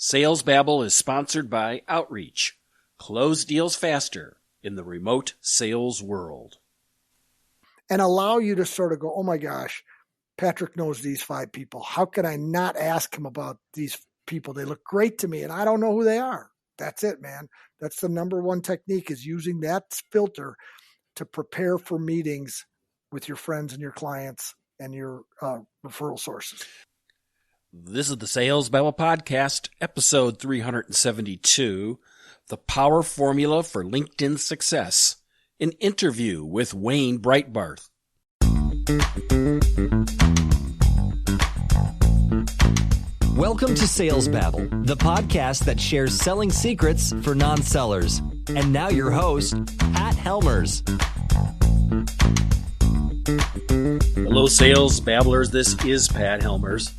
Sales Babble is sponsored by Outreach. Close deals faster in the remote sales world. And allow you to sort of go, oh my gosh, Patrick knows these 5 people. How could I not ask him about these people? They look great to me and I don't know who they are. That's it, man. That's the number one technique, is using that filter to prepare for meetings with your friends and your clients and your referral sources. This is the Sales Babble Podcast, episode 372, The Power Formula for LinkedIn Success, an interview with Wayne Breitbarth. Welcome to Sales Babble, the podcast that shares selling secrets for non-sellers. And now your host, Pat Helmers. Hello, Sales Babblers. This is Pat Helmers.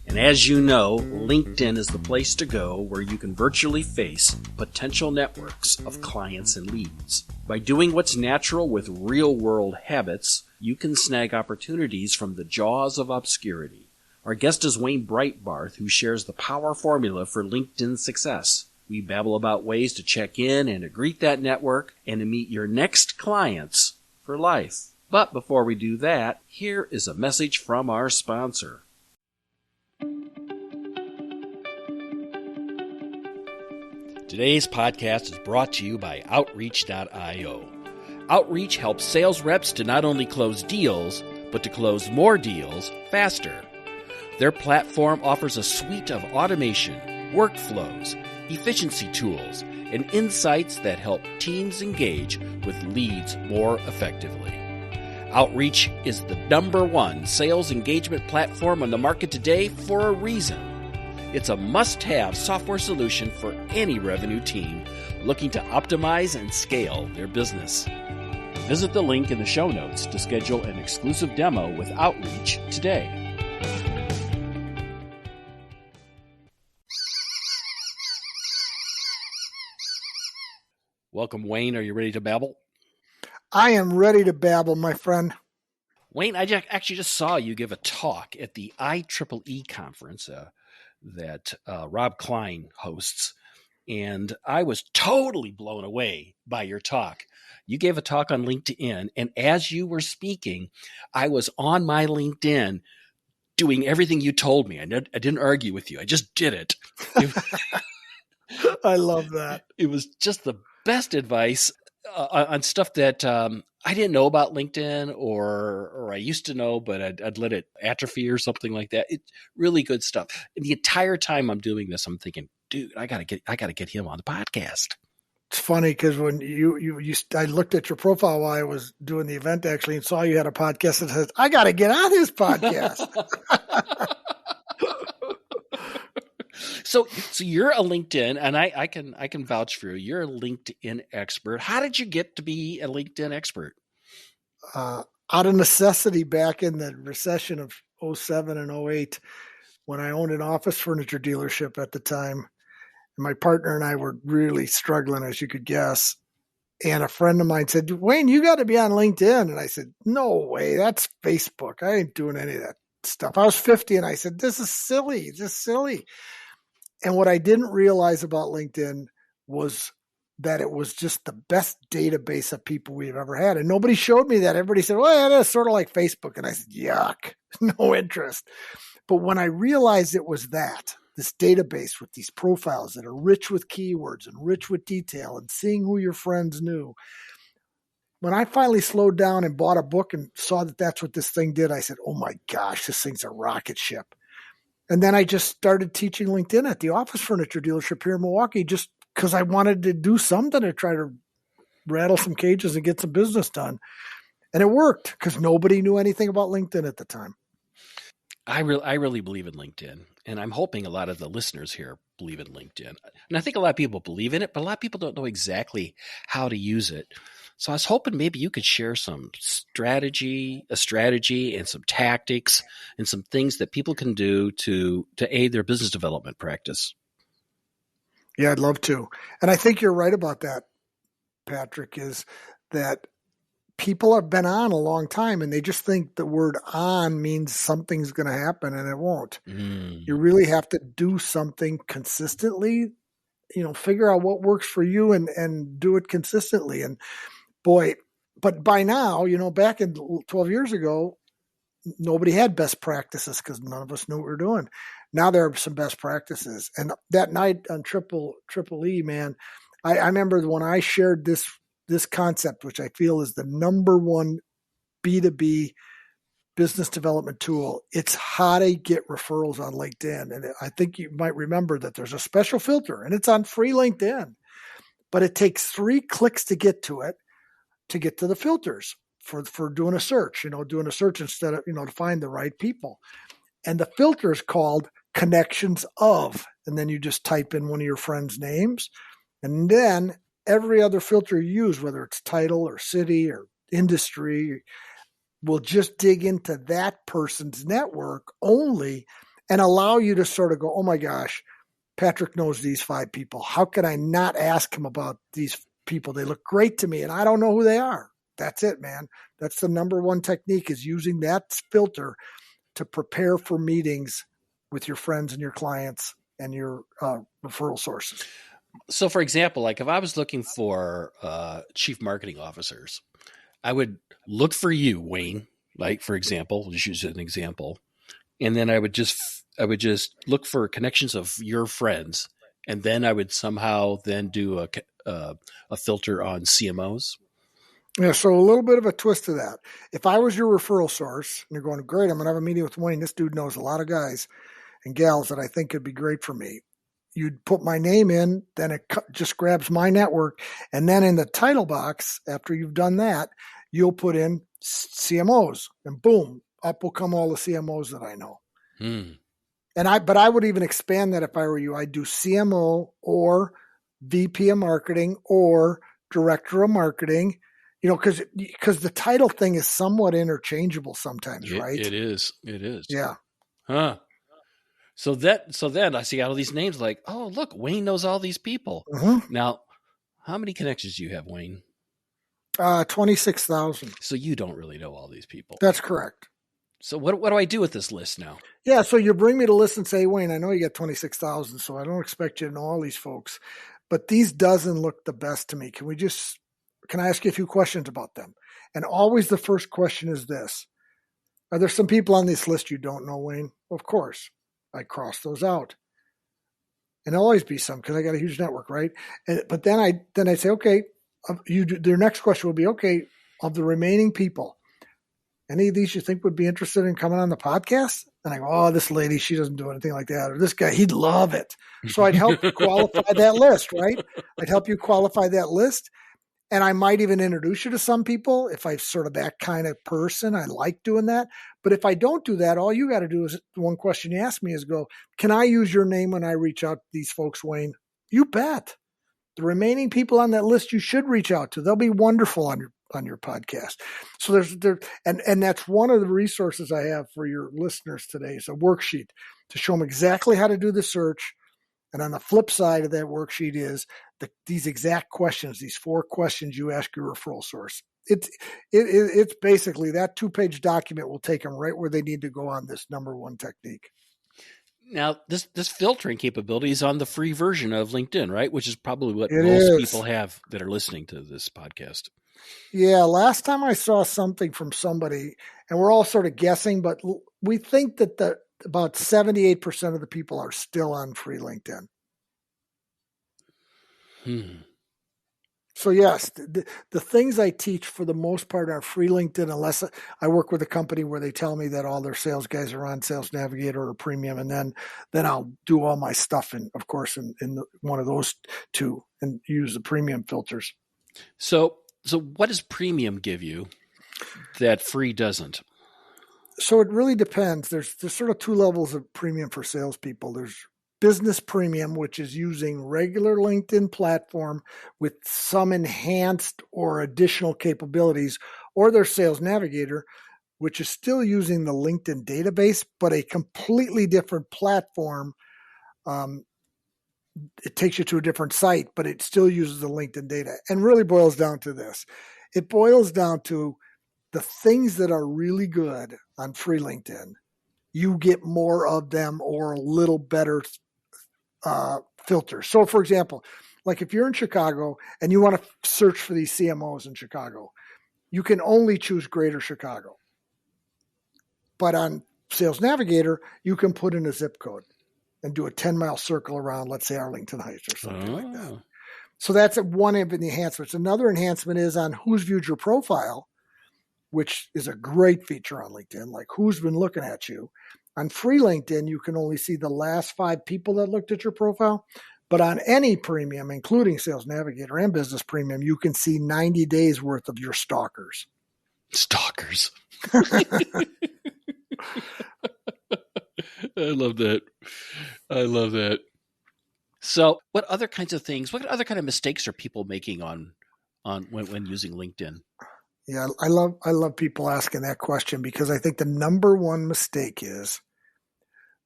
And as you know, LinkedIn is the place to go where you can virtually face potential networks of clients and leads. By doing what's natural with real-world habits, you can snag opportunities from the jaws of obscurity. Our guest is Wayne Breitbarth, who shares the power formula for LinkedIn success. We babble about ways to check in and to greet that network and to meet your next clients for life. But before we do that, here is a message from our sponsor. Today's podcast is brought to you by Outreach.io. Outreach helps sales reps to not only close deals, but to close more deals faster. Their platform offers a suite of automation, workflows, efficiency tools, and insights that help teams engage with leads more effectively. Outreach is the #1 sales engagement platform on the market today for a reason. It's a must-have software solution for any revenue team looking to optimize and scale their business. Visit the link in the show notes to schedule an exclusive demo with Outreach today. Welcome, Wayne. Are you ready to babble? I am ready to babble, my friend. Wayne, I actually just saw you give a talk at the IEEE conference that Rob Klein hosts, and I was totally blown away by your talk. You gave a talk on LinkedIn, and as you were speaking, I was on my LinkedIn doing everything you told me. I didn't argue with you. I just did it. I love that. It was just the best advice on stuff that I didn't know about LinkedIn, or I used to know, but I'd let it atrophy or something like that. It's really good stuff. And the entire time I'm doing this, I'm thinking, dude, I gotta get him on the podcast. It's funny because when I looked at your profile while I was doing the event actually and saw you had a podcast that says, I got to get on his podcast. So you're a LinkedIn, and I can vouch for you. You're a LinkedIn expert. How did you get to be a LinkedIn expert? Out of necessity, back in the recession of 07 and 08, when I owned an office furniture dealership at the time, and my partner and I were really struggling, as you could guess. And a friend of mine said, Wayne, you got to be on LinkedIn. And I said, no way, that's Facebook. I ain't doing any of that stuff. I was 50 and I said, this is silly. And what I didn't realize about LinkedIn was that it was just the best database of people we've ever had. And nobody showed me that. Everybody said, well, yeah, that's sort of like Facebook. And I said, yuck, no interest. But when I realized it was this database with these profiles that are rich with keywords and rich with detail and seeing who your friends knew, when I finally slowed down and bought a book and saw that that's what this thing did, I said, oh my gosh, this thing's a rocket ship. And then I just started teaching LinkedIn at the office furniture dealership here in Milwaukee, just because I wanted to do something to try to rattle some cages and get some business done. And it worked because nobody knew anything about LinkedIn at the time. I really believe in LinkedIn, and I'm hoping a lot of the listeners here believe in LinkedIn. And I think a lot of people believe in it, but a lot of people don't know exactly how to use it. So I was hoping maybe you could share some strategy and some tactics and some things that people can do to aid their business development practice. Yeah, I'd love to. And I think you're right about that, Patrick, is that people have been on a long time and they just think the word on means something's going to happen, and it won't. You really have to do something consistently, figure out what works for you and do it consistently. And boy, but by now, back in 12 years ago, nobody had best practices because none of us knew what we were doing. Now there are some best practices. And that night on Triple E, man, I remember when I shared this concept, which I feel is the number one B2B business development tool. It's how to get referrals on LinkedIn. And I think you might remember that there's a special filter, and it's on free LinkedIn, but it takes 3 clicks to get to it, to get to the filters for doing a search, instead of, to find the right people. And the filter is called connections of, and then you just type in one of your friends' names, and then every other filter you use, whether it's title or city or industry, will just dig into that person's network only and allow you to sort of go, oh my gosh, Patrick knows these 5 people. How can I not ask him about these people? They look great to me and I don't know who they are. That's it, man. That's the number one technique, is using that filter to prepare for meetings with your friends and your clients and your referral sources. So for example, like if I was looking for chief marketing officers, I would look for you, Wayne, like for example, just use an example. And then I would just look for connections of your friends. And then I would somehow then do a filter on CMOs. Yeah, so a little bit of a twist to that. If I was your referral source and you're going, great, I'm going to have a meeting with Wayne. This dude knows a lot of guys and gals that I think could be great for me. You'd put my name in, then it just grabs my network. And then in the title box, after you've done that, you'll put in CMOs, and boom, up will come all the CMOs that I know. But I would even expand that if I were you. I'd do CMO or VP of marketing or director of marketing, because the title thing is somewhat interchangeable sometimes, right? It is. Yeah. Huh. So then I see all these names like, oh, look, Wayne knows all these people. Mm-hmm. Now, how many connections do you have, Wayne? 26,000. So you don't really know all these people. That's correct. So what do I do with this list now? Yeah, so you bring me to list and say, Wayne, I know you got 26,000, so I don't expect you to know all these folks, but these dozen look the best to me. Can I ask you a few questions about them? And always the first question is this: are there some people on this list you don't know, Wayne? Of course. I cross those out. And there'll always be some because I got a huge network, right? But then I say, okay, their next question will be, okay, of the remaining people, any of these you think would be interested in coming on the podcast? And I go, oh, this lady, she doesn't do anything like that. Or this guy, he'd love it. So I'd help you qualify that list, right? I'd help you qualify that list. And I might even introduce you to some people if I'm sort of that kind of person. I like doing that. But if I don't do that, all you got to do is, one question you ask me is go, can I use your name when I reach out to these folks, Wayne? You bet. The remaining people on that list you should reach out to. They'll be wonderful on your podcast. So and that's one of the resources I have for your listeners today. It's a worksheet to show them exactly how to do the search. And on the flip side of that worksheet is these exact questions, these 4 questions you ask your referral source. It's basically that 2-page document will take them right where they need to go on this number one technique. Now, this filtering capability is on the free version of LinkedIn, right? Which is probably what most people have that are listening to this podcast. Yeah, last time I saw something from somebody, and we're all sort of guessing, but we think that about 78% of the people are still on free LinkedIn. So yes, the things I teach for the most part are free LinkedIn, unless I work with a company where they tell me that all their sales guys are on Sales Navigator or Premium, and then I'll do all my stuff in one of those 2 and use the Premium filters. So what does Premium give you that free doesn't? So it really depends. There's sort of 2 levels of Premium for salespeople. There's Business Premium, which is using regular LinkedIn platform with some enhanced or additional capabilities, or their Sales Navigator, which is still using the LinkedIn database, but a completely different platform. It takes you to a different site, but it still uses the LinkedIn data, and really boils down to this. It boils down to the things that are really good on free LinkedIn. You get more of them or a little better filters. So, for example, like if you're in Chicago and you want to search for these CMOs in Chicago, you can only choose Greater Chicago. But on Sales Navigator, you can put in a zip code and do a 10-mile circle around, let's say, Arlington Heights or something like that. So that's one of the enhancements. Another enhancement is on who's viewed your profile, which is a great feature on LinkedIn, like who's been looking at you. On free LinkedIn, you can only see the last 5 people that looked at your profile. But on any premium, including Sales Navigator and Business Premium, you can see 90 days worth of your stalkers. Stalkers. I love that. I love that. So what other kind of mistakes are people making on when using LinkedIn? Yeah, I love people asking that question because I think the number one mistake is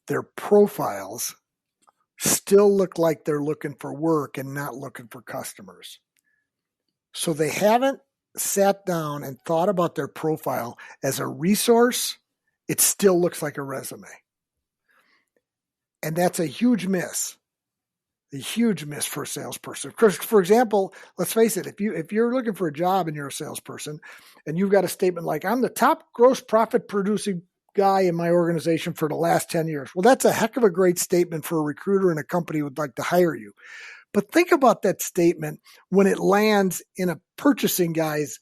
their profiles still look like they're looking for work and not looking for customers. So they haven't sat down and thought about their profile as a resource. It still looks like a resume. And that's a huge miss for a salesperson. Because, for example, let's face it, if you're looking for a job and you're a salesperson and you've got a statement like, I'm the top gross profit producing guy in my organization for the last 10 years. Well, that's a heck of a great statement for a recruiter and a company who would like to hire you. But think about that statement when it lands in a purchasing guy's,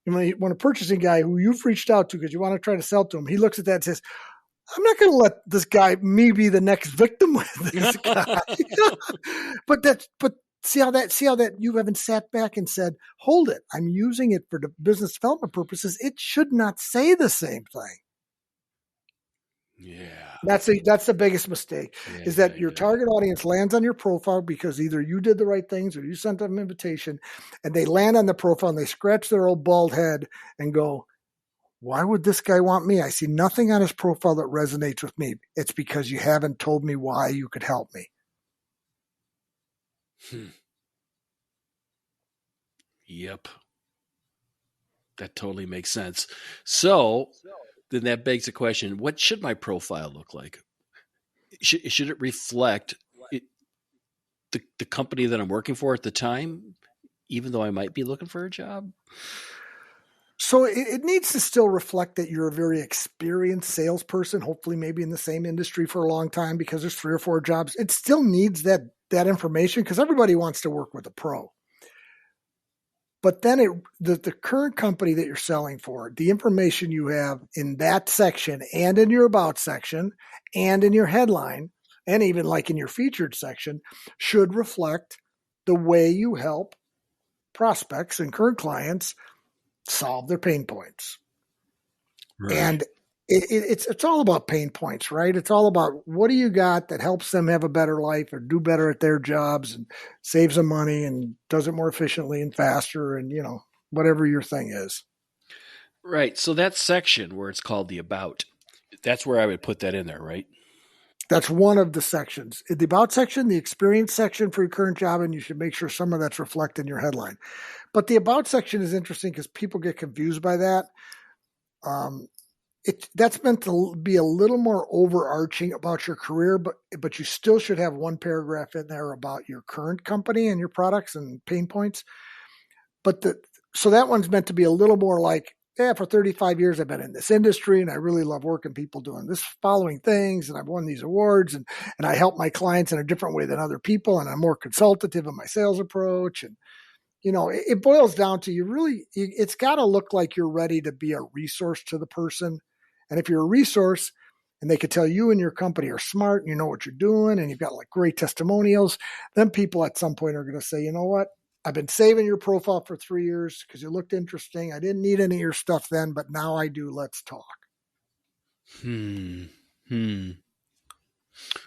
when a purchasing guy who you've reached out to because you want to try to sell to him, he looks at that and says, I'm not going to let this guy, me be the next victim with this guy. But see how that you haven't sat back and said, hold it. I'm using it for the business development purposes. It should not say the same thing. Yeah. That's the biggest mistake is that your target audience lands on your profile because either you did the right things or you sent them an invitation and they land on the profile and they scratch their old bald head and go, why would this guy want me? I see nothing on his profile that resonates with me. It's because you haven't told me why you could help me. Yep. That totally makes sense. So then that begs the question, what should my profile look like? Should it reflect the company that I'm working for at the time, even though I might be looking for a job? So it needs to still reflect that you're a very experienced salesperson, hopefully maybe in the same industry for a long time because there's 3 or 4 jobs. It still needs that information because everybody wants to work with a pro. But then the current company that you're selling for, the information you have in that section and in your about section and in your headline and even like in your featured section should reflect the way you help prospects and current clients solve their pain points. Right. And it's all about pain points, right? It's all about what do you got that helps them have a better life or do better at their jobs and saves them money and does it more efficiently and faster and, whatever your thing is. Right. So that section where it's called the about, that's where I would put that in there, right? That's one of the sections. The about section, the experience section for your current job, and you should make sure some of that's reflected in your headline. But the about section is interesting because people get confused by that. That's meant to be a little more overarching about your career, but you still should have one paragraph in there about your current company and your products and pain points. So that one's meant to be a little more like, for 35 years I've been in this industry and I really love working people doing this following things and I've won these awards and I help my clients in a different way than other people and I'm more consultative in my sales approach. And it boils down to it's got to look like you're ready to be a resource to the person. And if you're a resource and they could tell you and your company are smart and you know what you're doing and you've got like great testimonials, then people at some point are going to say, you know what? I've been saving your profile for 3 years because you looked interesting. I didn't need any of your stuff then, but now I do. Let's talk.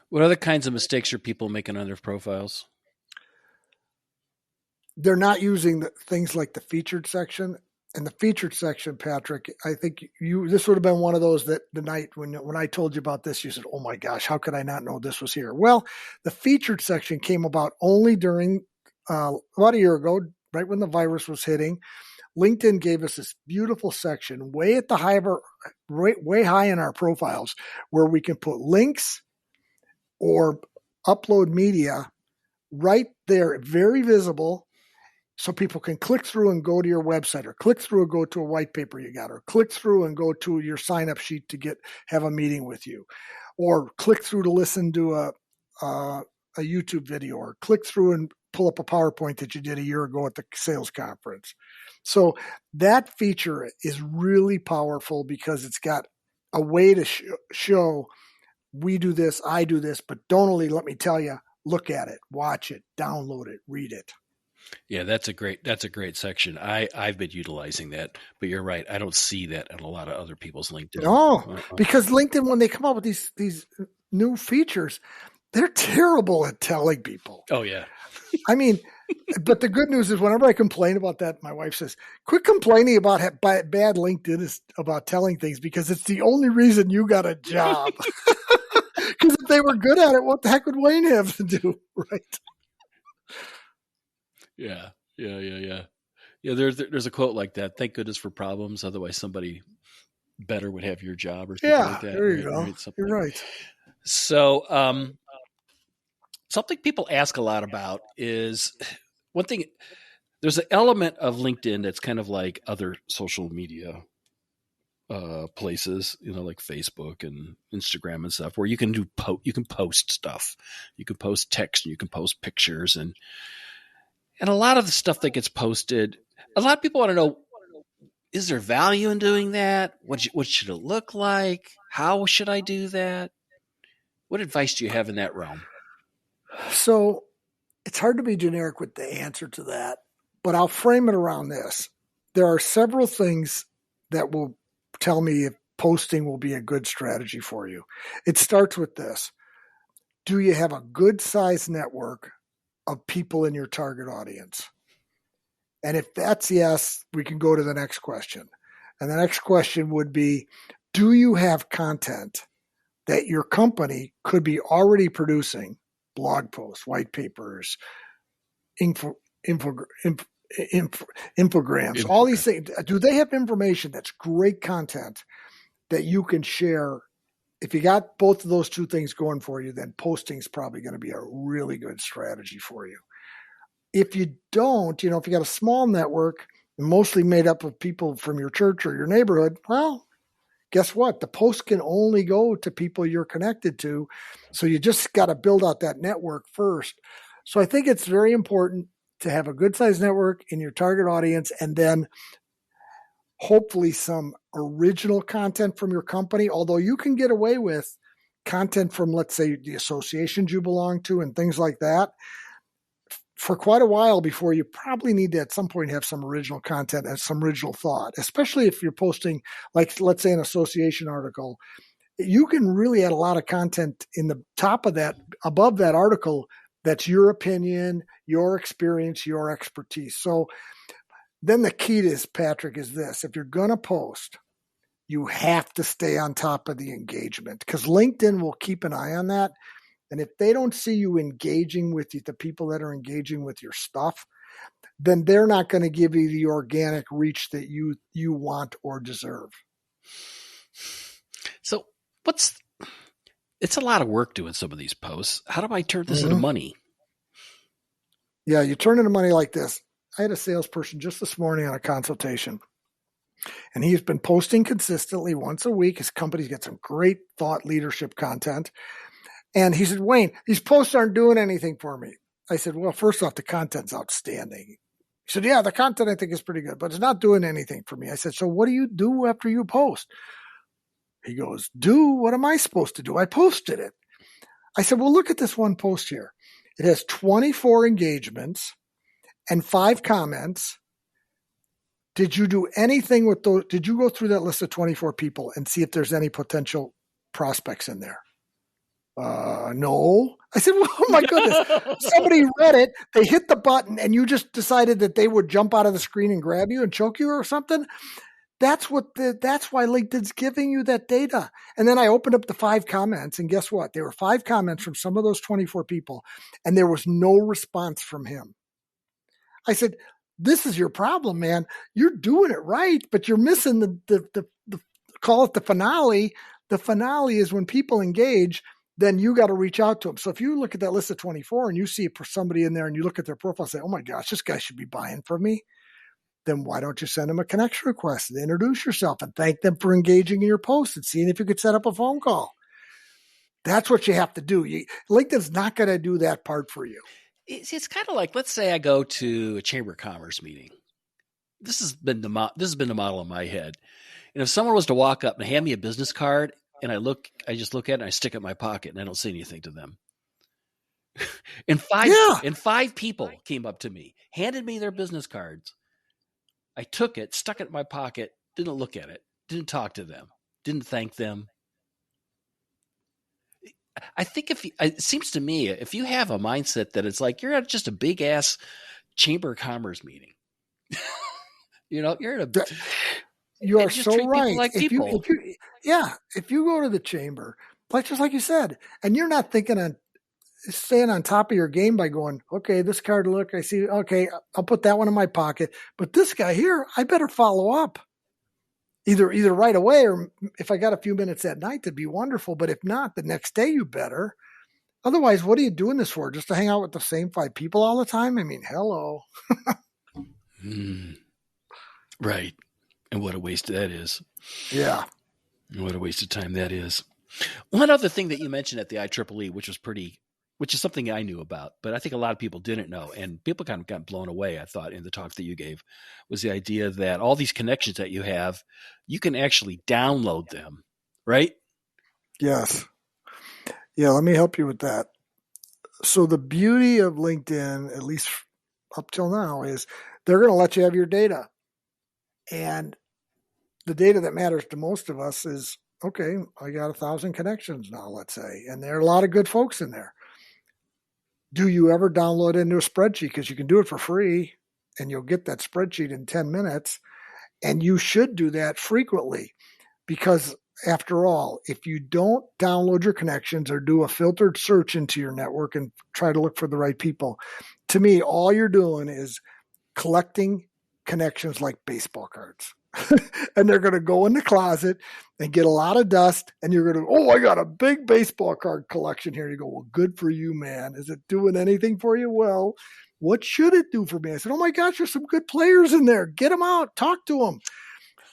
What other kinds of mistakes are people making on their profiles? They're not using things like the featured section. And the featured section, Patrick, I think this would have been one of those that the night when I told you about this, you said, oh my gosh, how could I not know this was here? Well, the featured section came about only during about a year ago, right when the virus was hitting, LinkedIn gave us this beautiful section way at the high of our, way high in our profiles where we can put links or upload media right there, very visible, so people can click through and go to your website, or click through and go to a white paper you got, or click through and go to your sign-up sheet to have a meeting with you, or click through to listen to a YouTube video, or click through and pull up a PowerPoint that you did a year ago at the sales conference. So that feature is really powerful because it's got a way to show we do this, I do this, but don't only let me tell you, look at it, watch it, download it, read it. Yeah, that's a great section. I've been utilizing that, but you're right. I don't see that on a lot of other people's LinkedIn. No, because LinkedIn, when they come up with these new features, they're terrible at telling people. Oh yeah. I mean, but the good news is whenever I complain about that, my wife says, quit complaining about bad LinkedIn is about telling things, because it's the only reason you got a job. Because if they were good at it, what the heck would Wayne have to do? Right. Yeah. There's a quote like that. Thank goodness for problems. Otherwise somebody better would have your job or something like that. There you go. Right? You're right. So, something people ask a lot about is one thing. There's an element of LinkedIn that's kind of like other social media places, like Facebook and Instagram and stuff, where you can you can post stuff, you can post text, and you can post pictures, and a lot of the stuff that gets posted, a lot of people want to know: is there value in doing that? What should it look like? How should I do that? What advice do you have in that realm? So it's hard to be generic with the answer to that, but I'll frame it around this. There are several things that will tell me if posting will be a good strategy for you. It starts with this. Do you have a good sized network of people in your target audience? And if that's yes, we can go to the next question. And the next question would be, do you have content that your company could be already producing? Blog posts, white papers, infograms, all these things. Do they have information that's great content that you can share? If you got both of those two things going for you, then posting is probably going to be a really good strategy for you. If you don't, if you got a small network, mostly made up of people from your church or your neighborhood, well, guess what? The post can only go to people you're connected to. So you just got to build out that network first. So I think it's very important to have a good sized network in your target audience, and then hopefully some original content from your company, although you can get away with content from, let's say, the associations you belong to and things like that for quite a while before you probably need to at some point have some original content and some original thought, especially if you're posting, like, let's say, an association article. You can really add a lot of content in the top of that, above that article, that's your opinion, your experience, your expertise. So then the key to this, Patrick, is this. If you're going to post, you have to stay on top of the engagement, because LinkedIn will keep an eye on that. And if they don't see you engaging with the people that are engaging with your stuff, then they're not going to give you the organic reach that you want or deserve. So it's a lot of work doing some of these posts. How do I turn this into money? Yeah, you turn into money like this. I had a salesperson just this morning on a consultation, and he's been posting consistently once a week. His company's got some great thought leadership content. And he said, Wayne, these posts aren't doing anything for me. I said, well, first off, the content's outstanding. He said, yeah, the content I think is pretty good, but it's not doing anything for me. I said, so what do you do after you post? He goes, what am I supposed to do? I posted it. I said, well, look at this one post here. It has 24 engagements and 5 comments. Did you do anything with those? Did you go through that list of 24 people and see if there's any potential prospects in there? No. I said, well, oh my goodness. Somebody read it, they hit the button, and you just decided that they would jump out of the screen and grab you and choke you or something. That's why LinkedIn's giving you that data. And then I opened up the 5 comments, and guess what? There were 5 comments from some of those 24 people, and there was no response from him. I said, this is your problem, man. You're doing it right, but you're missing the call it the finale. The finale is when people engage, then you got to reach out to them. So if you look at that list of 24 and you see somebody in there and you look at their profile and say, oh my gosh, this guy should be buying from me, then why don't you send them a connection request and introduce yourself and thank them for engaging in your post and seeing if you could set up a phone call? That's what you have to do. LinkedIn's not going to do that part for you. It's kind of like, let's say I go to a Chamber of Commerce meeting. This has been the model in my head. And if someone was to walk up and hand me a business card and I just look at it and I stick it in my pocket and I don't say anything to them. And five people came up to me, handed me their business cards. I took it, stuck it in my pocket, didn't look at it, didn't talk to them, didn't thank them. I think it seems to me, if you have a mindset that it's like you're at just a big ass Chamber of Commerce meeting, you're at a. You are so right. Like if you go to the chamber, just like you said, and you're not thinking on staying on top of your game by going, okay, this card, look, I see, okay, I'll put that one in my pocket, but this guy here, I better follow up. Either right away, or if I got a few minutes at night, that'd be wonderful. But if not, the next day you better. Otherwise, what are you doing this for? Just to hang out with the same 5 people all the time? I mean, hello. Right. And what a waste that is. Yeah. And what a waste of time that is. One other thing that you mentioned at the IEEE, which is something I knew about, but I think a lot of people didn't know, and people kind of got blown away, I thought, in the talk that you gave, was the idea that all these connections that you have, you can actually download them, right? Yes. Yeah, let me help you with that. So the beauty of LinkedIn, at least up till now, is they're going to let you have your data. And the data that matters to most of us is, okay, I got 1,000 connections now, let's say, and there are a lot of good folks in there. Do you ever download into a spreadsheet? Because you can do it for free and you'll get that spreadsheet in 10 minutes. And you should do that frequently because, after all, if you don't download your connections or do a filtered search into your network and try to look for the right people, to me, all you're doing is collecting connections like baseball cards. And they're going to go in the closet and get a lot of dust. And you're going to, oh, I got a big baseball card collection here. You go, well, good for you, man. Is it doing anything for you? Well, what should it do for me? I said, oh my gosh, there's some good players in there. Get them out. Talk to them.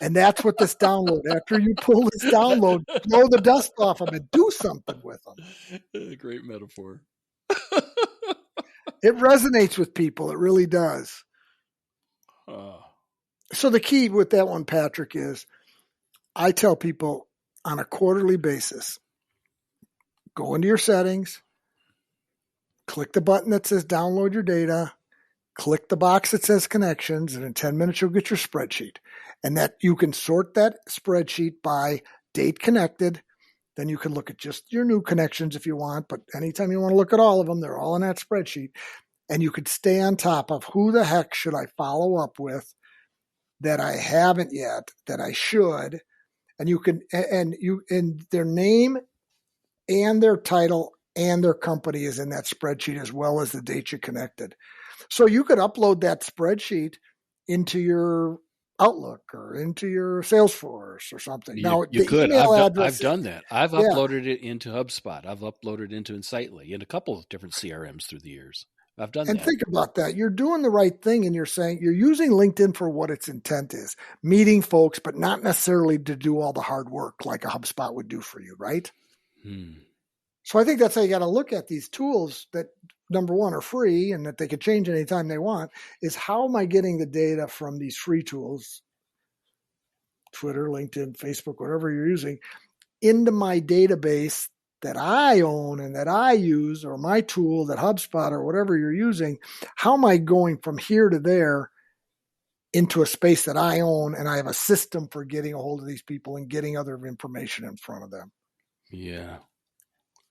And that's what this download, after you pull this download, blow the dust off them and do something with them. Great metaphor. It resonates with people. It really does. So the key with that one, Patrick, is I tell people on a quarterly basis, go into your settings, click the button that says download your data, click the box that says connections, and in 10 minutes you'll get your spreadsheet. And that you can sort that spreadsheet by date connected. Then you can look at just your new connections if you want, but anytime you want to look at all of them, they're all in that spreadsheet. And you could stay on top of who the heck should I follow up with that I haven't yet, that I should. And you can, and their name and their title and their company is in that spreadsheet, as well as the date you connected. So you could upload that spreadsheet into your Outlook or into your Salesforce or something. Now, you could. I've done that. I've uploaded it into HubSpot. I've uploaded it into Insightly and a couple of different CRMs through the years. I've done that. And think about that. You're doing the right thing, and you're saying you're using LinkedIn for what its intent is, meeting folks, but not necessarily to do all the hard work like a HubSpot would do for you, right? So I think that's how you got to look at these tools that, number one, are free and that they can change anytime they want, is how am I getting the data from these free tools, Twitter, LinkedIn, Facebook, whatever you're using, into my database that I own and that I use, or my tool, that HubSpot or whatever you're using. How am I going from here to there into a space that I own, and I have a system for getting a hold of these people and getting other information in front of them? Yeah.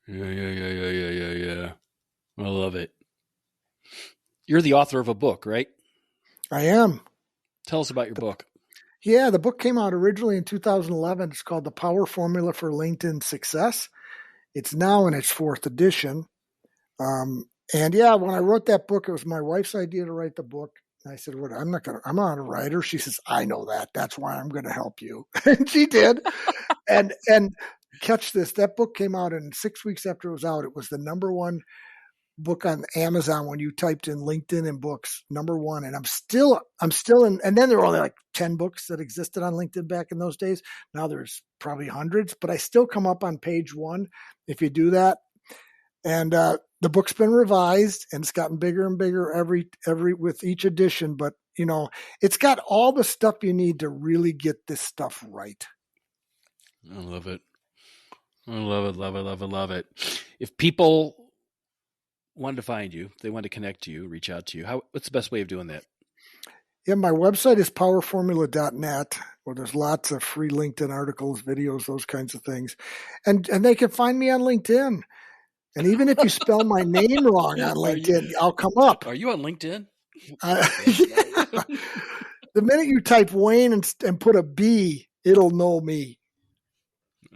I love it. You're the author of a book, right? I am. Tell us about your book. Yeah, the book came out originally in 2011. It's called The Power Formula for LinkedIn Success. It's now in its 4th edition. And yeah, when I wrote that book, it was my wife's idea to write the book. And I said, "What? I'm not a writer." She says, "I know that. That's why I'm going to help you." And she did. and catch this, that book came out, and 6 weeks after it was out, it was the number one book on Amazon when you typed in LinkedIn and books, number one. And I'm still in, and then there were only like 10 books that existed on LinkedIn back in those days. Now there's probably hundreds, but I still come up on page one if you do that. And the book's been revised, and it's gotten bigger and bigger every with each edition. But it's got all the stuff you need to really get this stuff right. I love it. I love it, love it, love it, love it. If people wanted to find you, if they want to connect to you, reach out to you, what's the best way of doing that? Yeah, my website is powerformula.net, where there's lots of free LinkedIn articles, videos, those kinds of things. And they can find me on LinkedIn. And even if you spell my name wrong on LinkedIn, I'll come up. Are you on LinkedIn? Yeah. The minute you type Wayne and put a B, it'll know me.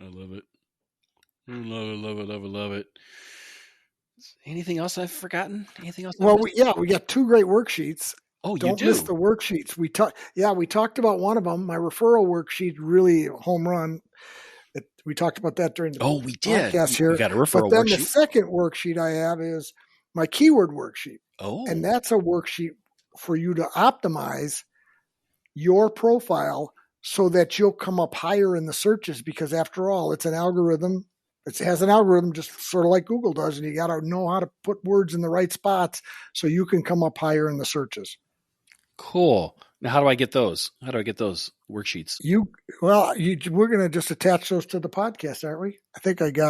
I love it. I love it, love it, love it, love it. Anything else I've forgotten? Anything else? Well, we got 2 great worksheets. Oh, Don't you do? miss the worksheets. We talked about one of them. My referral worksheet, really home run. We talked about that during the podcast here. We got a referral but then worksheet. The second worksheet I have is my keyword worksheet. Oh. And that's a worksheet for you to optimize your profile so that you'll come up higher in the searches, because after all, it's an algorithm. It has an algorithm just sort of like Google does, and you got to know how to put words in the right spots so you can come up higher in the searches. Cool. Now, how do I get those? How do I get those worksheets? We're going to just attach those to the podcast, aren't we? I think I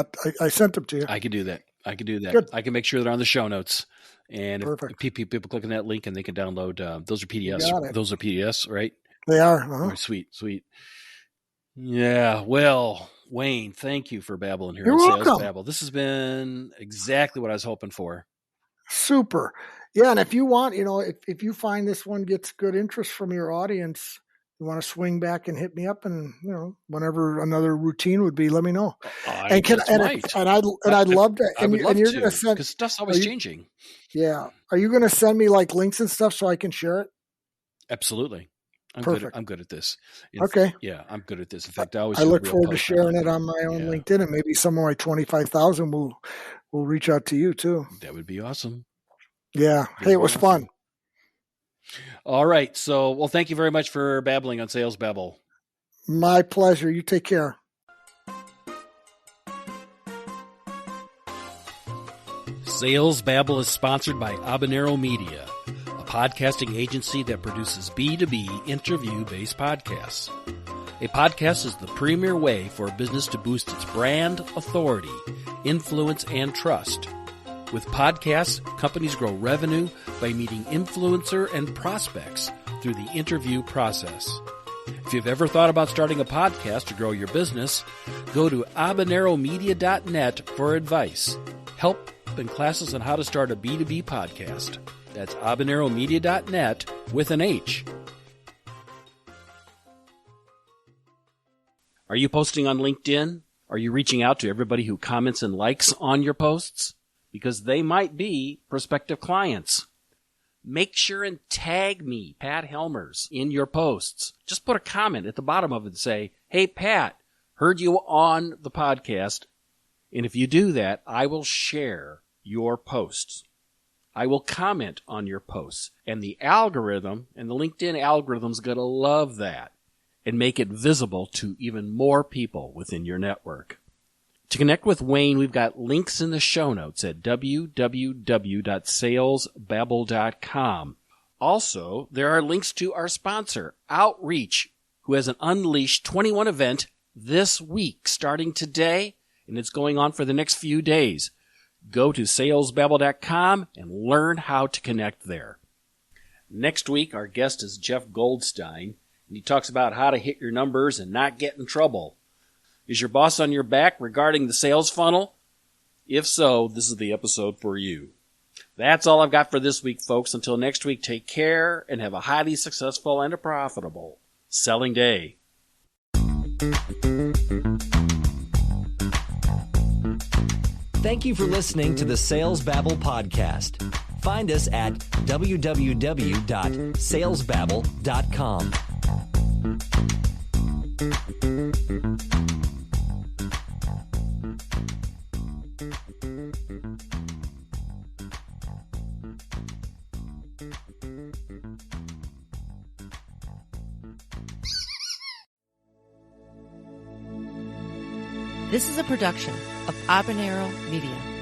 sent them to you. I could do that. Good. I can make sure they're on the show notes. And Perfect. if people click on that link and they can download, those are PDFs. Got it. Those are PDFs, right? They are. All right, sweet. Yeah. Well, Wayne, thank you for babbling here. You're on welcome. Sales Babble. This has been exactly what I was hoping for. Super. Yeah. And if you want, if you find this one gets good interest from your audience, you want to swing back and hit me up, and whenever another routine would be, let me know. I'd love to. And you're going to send, because stuff's always changing. Yeah. Are you going to send me like links and stuff so I can share it? Absolutely. Perfect. I'm good at this. Okay. Yeah, I'm good at this. In fact, I look forward to sharing it on my own LinkedIn, and maybe some of my 25,000 will reach out to you too. That would be awesome. Yeah. Hey, it was fun. All right. So, well, thank you very much for babbling on Sales Babble. My pleasure. You take care. Sales Babble is sponsored by Habanero Media, a podcasting agency that produces B2B interview-based podcasts. A podcast is the premier way for a business to boost its brand, authority, influence, and trust. With podcasts, companies grow revenue by meeting influencer and prospects through the interview process. If you've ever thought about starting a podcast to grow your business, go to habaneromedia.net for advice, help, and classes on how to start a B2B podcast. That's habaneromedia.net with an H. Are you posting on LinkedIn? Are you reaching out to everybody who comments and likes on your posts? Because they might be prospective clients. Make sure and tag me, Pat Helmers, in your posts. Just put a comment at the bottom of it and say, "Hey, Pat, heard you on the podcast." And if you do that, I will share your posts. I will comment on your posts. And the algorithm, and the LinkedIn algorithm's going to love that and make it visible to even more people within your network. To connect with Wayne, we've got links in the show notes at www.salesbabble.com. Also, there are links to our sponsor, Outreach, who has an Unleash 21 event this week, starting today, and it's going on for the next few days. Go to salesbabble.com and learn how to connect there. Next week, our guest is Jeff Goldstein, and he talks about how to hit your numbers and not get in trouble. Is your boss on your back regarding the sales funnel? If so, this is the episode for you. That's all I've got for this week, folks. Until next week, take care and have a highly successful and a profitable selling day. Thank you for listening to the Sales Babble podcast. Find us at www.salesbabble.com. This is a production of Habanero Media.